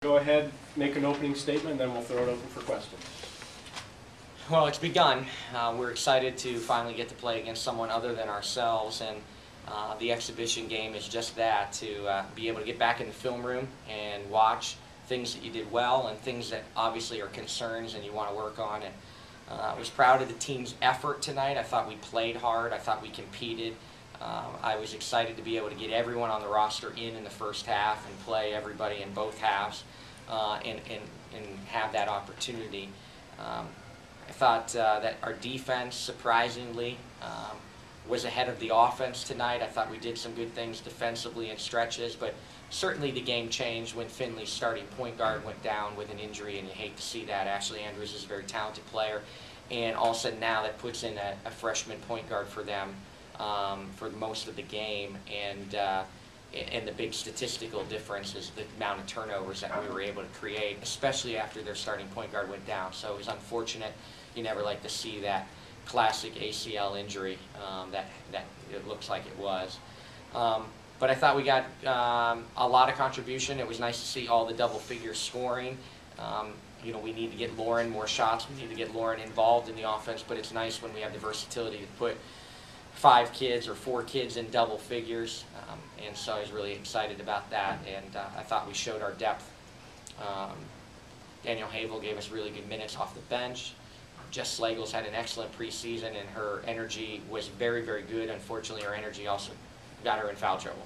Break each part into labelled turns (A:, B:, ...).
A: Go ahead, make an opening statement, and then we'll throw it open for questions.
B: Well, it's begun. We're excited to finally get to play against someone other than ourselves, and the exhibition game is just that, to be able to get back in the film room and watch things that you did well and things that obviously are concerns and you want to work on. And I was proud of the team's effort tonight. I thought we played hard. I thought we competed. I was excited to be able to get everyone on the roster in the first half and play everybody in both halves and have that opportunity. I thought that our defense, surprisingly, was ahead of the offense tonight. I thought we did some good things defensively in stretches, but certainly the game changed when Findlay's starting point guard went down with an injury, and you hate to see that. Ashley Andrews is a very talented player, and all of a sudden now that puts in a freshman point guard for them for most of the game, and the big statistical difference is the amount of turnovers that we were able to create, especially after their starting point guard went down. So it was unfortunate. You never like to see that classic ACL injury that it looks like it was. But I thought we got a lot of contribution. It was nice to see all the double figure scoring. You know, we need to get Lauren more shots. We need to get Lauren involved in the offense, but it's nice when we have the versatility to put 5 kids or 4 kids in double figures. And so I was really excited about that, and I thought we showed our depth. Danielle Havel gave us really good minutes off the bench. Jess Slagles had an excellent preseason, and her energy was very, very good. Unfortunately, her energy also got her in foul trouble.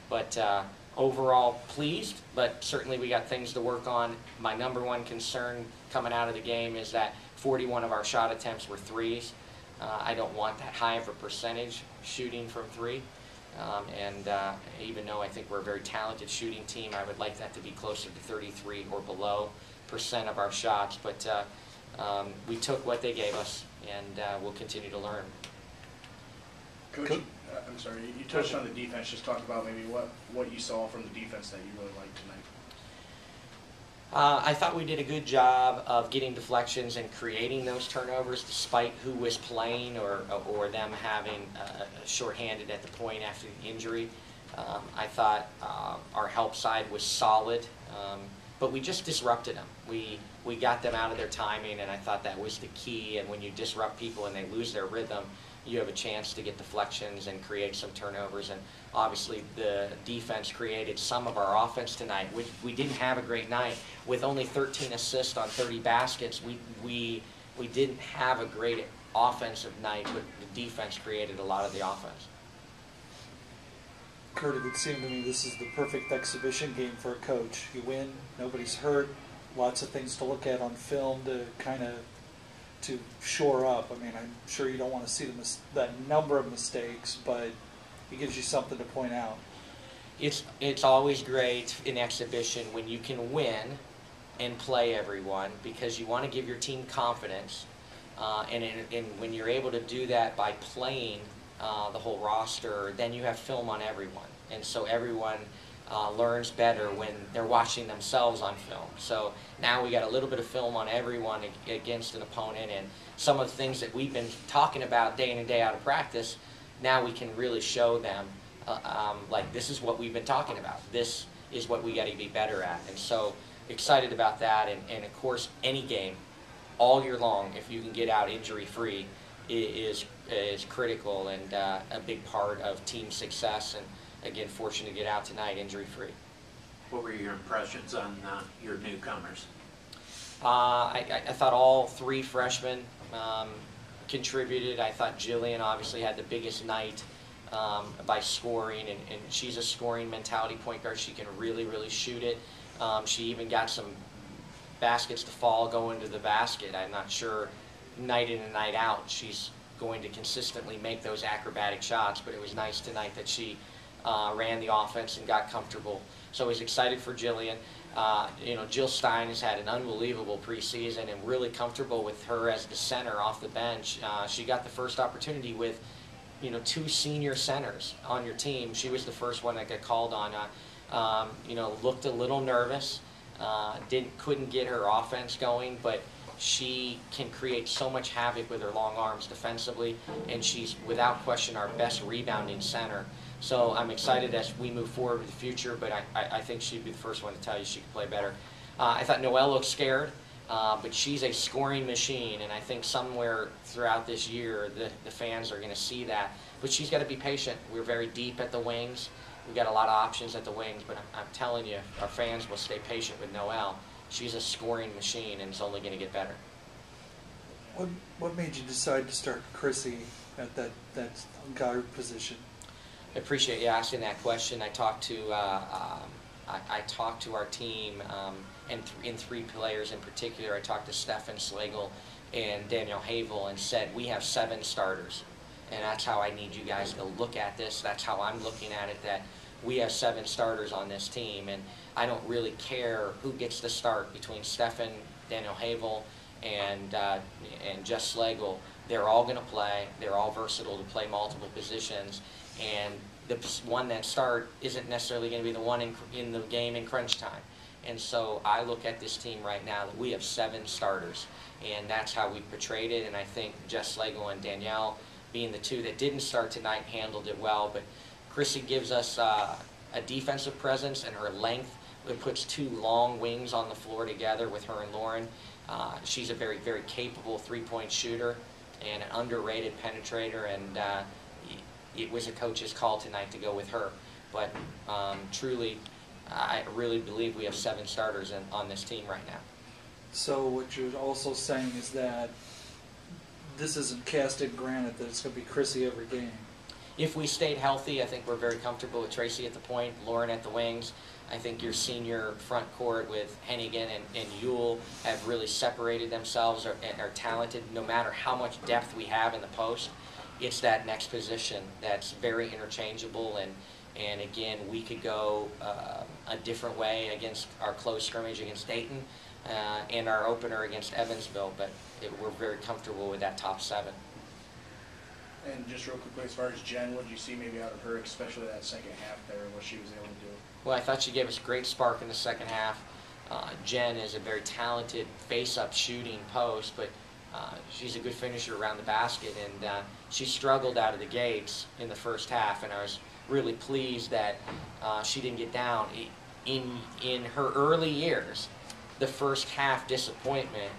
B: But overall, pleased, but certainly we got things to work on. My number one concern coming out of the game is that 41 of our shot attempts were threes. I don't want that high of a percentage shooting from 3. Even though I think we're a very talented shooting team, I would like that to be closer to 33 or below % of our shots. But we took what they gave us, and we'll continue to learn.
C: Coach, I'm sorry, you touched on the defense. Just talk about maybe what you saw from the defense that you really liked tonight.
B: I thought we did a good job of getting deflections and creating those turnovers despite who was playing or them having shorthanded at the point after the injury. I thought our help side was solid, but we just disrupted them. We got them out of their timing, and I thought that was the key. And when you disrupt people and they lose their rhythm, you have a chance to get deflections and create some turnovers. And obviously the defense created some of our offense tonight. We didn't have a great night. With only 13 assists on 30 baskets, we didn't have a great offensive night, but the defense created a lot of the offense.
D: Curt, it would seem to me this is the perfect exhibition game for a coach. You win, nobody's hurt, lots of things to look at on film to kind of to shore up. I mean, I'm sure you don't want to see the number of mistakes, but it gives you something to point out.
B: It's always great in exhibition when you can win and play everyone, because you want to give your team confidence, and when you're able to do that by playing the whole roster, then you have film on everyone, and so everyone learns better when they're watching themselves on film. So now we got a little bit of film on everyone against an opponent, and some of the things that we've been talking about day in and day out of practice, now we can really show them, like, this is what we've been talking about. This is what we got to be better at. And so excited about that, and of course any game all year long, if you can get out injury-free, is critical and a big part of team success. And again, fortunate to get out tonight injury-free.
E: What were your impressions on your newcomers?
B: I thought all 3 freshmen contributed. I thought Jillian obviously had the biggest night by scoring, and she's a scoring mentality point guard. She can really, really shoot it. She even got some baskets to fall going to the basket. I'm not sure night in and night out she's going to consistently make those acrobatic shots, but it was nice tonight that she ran the offense and got comfortable. So I was excited for Jillian. You know, Jill Stein has had an unbelievable preseason, and really comfortable with her as the center off the bench. She got the first opportunity with, you know, 2 senior centers on your team. She was the first one that got called on. You know, looked a little nervous. Couldn't get her offense going, but she can create so much havoc with her long arms defensively, and she's without question our best rebounding center. So I'm excited as we move forward with the future, but I think she'd be the first one to tell you she could play better. I thought Noelle looked scared, but she's a scoring machine, and I think somewhere throughout this year the fans are going to see that. But she's got to be patient. We're very deep at the wings. We've got a lot of options at the wings, but I'm telling you, our fans will stay patient with Noelle. She's a scoring machine, and it's only going to get better.
D: What made you decide to start Chrissy at that guard position?
B: I appreciate you asking that question. I talked to I talked to our team and in 3 players in particular. I talked to Stefan Slagle and Danielle Havel and said, we have 7 starters. And that's how I need you guys to look at this. That's how I'm looking at it, that we have 7 starters on this team. And I don't really care who gets the start between Stefan, Danielle Havel, and Jess Slagle. They're all going to play. They're all versatile to play multiple positions. And the one that start isn't necessarily going to be the one in the game in crunch time. And so I look at this team right now that we have 7 starters. And that's how we portrayed it. And I think Jess Slagle and Danielle, being the 2 that didn't start tonight, handled it well. But Chrissy gives us a defensive presence, and her length, it puts 2 long wings on the floor together with her and Lauren. She's a very, very capable 3-point shooter and an underrated penetrator, and it was a coach's call tonight to go with her. But truly, I really believe we have 7 starters on this team right now.
D: So what you're also saying is that this isn't cast in granite that it's going to be Chrissy every game.
B: If we stayed healthy, I think we're very comfortable with Tracy at the point, Lauren at the wings. I think your senior front court with Hennigan and Yule have really separated themselves and are talented. No matter how much depth we have in the post, it's that next position that's very interchangeable. And again, we could go a different way against our close scrimmage against Dayton and our opener against Evansville, but we're very comfortable with that top 7.
C: And just real quickly, as far as Jen, what did you see maybe out of her, especially that second half there, what she was able to do?
B: Well, I thought she gave us a great spark in the second half. Jen is a very talented face-up shooting post, but she's a good finisher around the basket, and she struggled out of the gates in the first half, and I was really pleased that she didn't get down. In her early years, the first half disappointment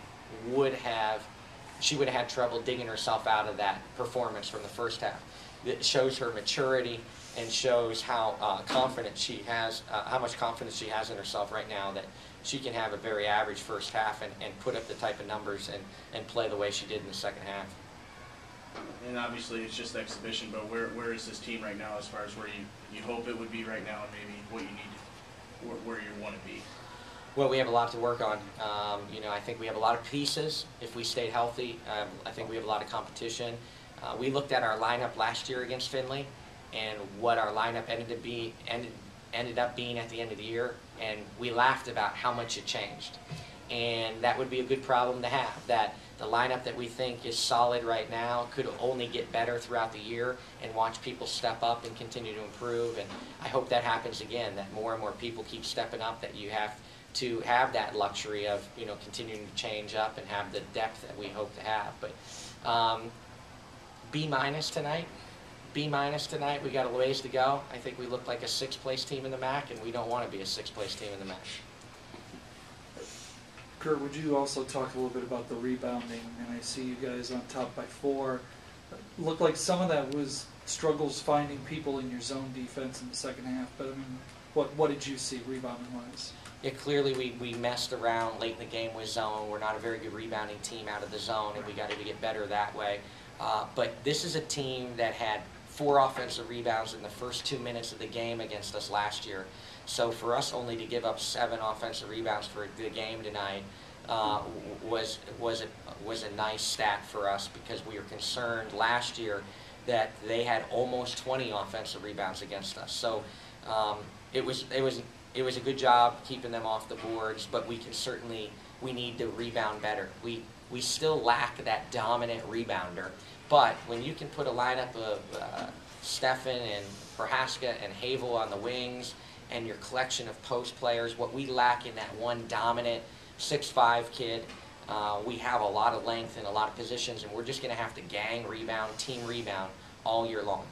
B: she would have had trouble digging herself out of that performance from the first half. It shows her maturity and shows how confident she has, how much confidence she has in herself right now, that she can have a very average first half and put up the type of numbers and play the way she did in the second half.
C: And obviously it's just exhibition, but where is this team right now as far as where you hope it would be right now, and maybe what you need, where you want to be?
B: Well, we have a lot to work on. I think we have a lot of pieces. If we stayed healthy, I think we have a lot of competition. We looked at our lineup last year against Findlay and what our lineup ended up being at the end of the year, and we laughed about how much it changed. And that would be a good problem to have, that the lineup that we think is solid right now could only get better throughout the year, and watch people step up and continue to improve. And I hope that happens again, that more and more people keep stepping up, that you have to have that luxury of continuing to change up and have the depth that we hope to have. But B- tonight. B- tonight. We got a ways to go. I think we look like a 6th-place team in the MAC, and we don't want to be a 6th-place team in the MAC.
D: Curt, would you also talk a little bit about the rebounding? And I see you guys on top by 4. Looked like some of that was struggles finding people in your zone defense in the second half. But I mean, what did you see rebounding-wise?
B: Yeah, clearly we messed around late in the game with zone. We're not a very good rebounding team out of the zone, and we got to get better that way. But this is a team that had 4 offensive rebounds in the first 2 minutes of the game against us last year. So for us only to give up 7 offensive rebounds for the game tonight was a nice stat for us, because we were concerned last year that they had almost 20 offensive rebounds against us. So it was a good job keeping them off the boards, but we need to rebound better. We still lack that dominant rebounder, but when you can put a lineup of Stefan and Prohaska and Havel on the wings, and your collection of post players, what we lack in that one dominant 6'5" kid, we have a lot of length in a lot of positions, and we're just going to have to gang rebound, team rebound all year long.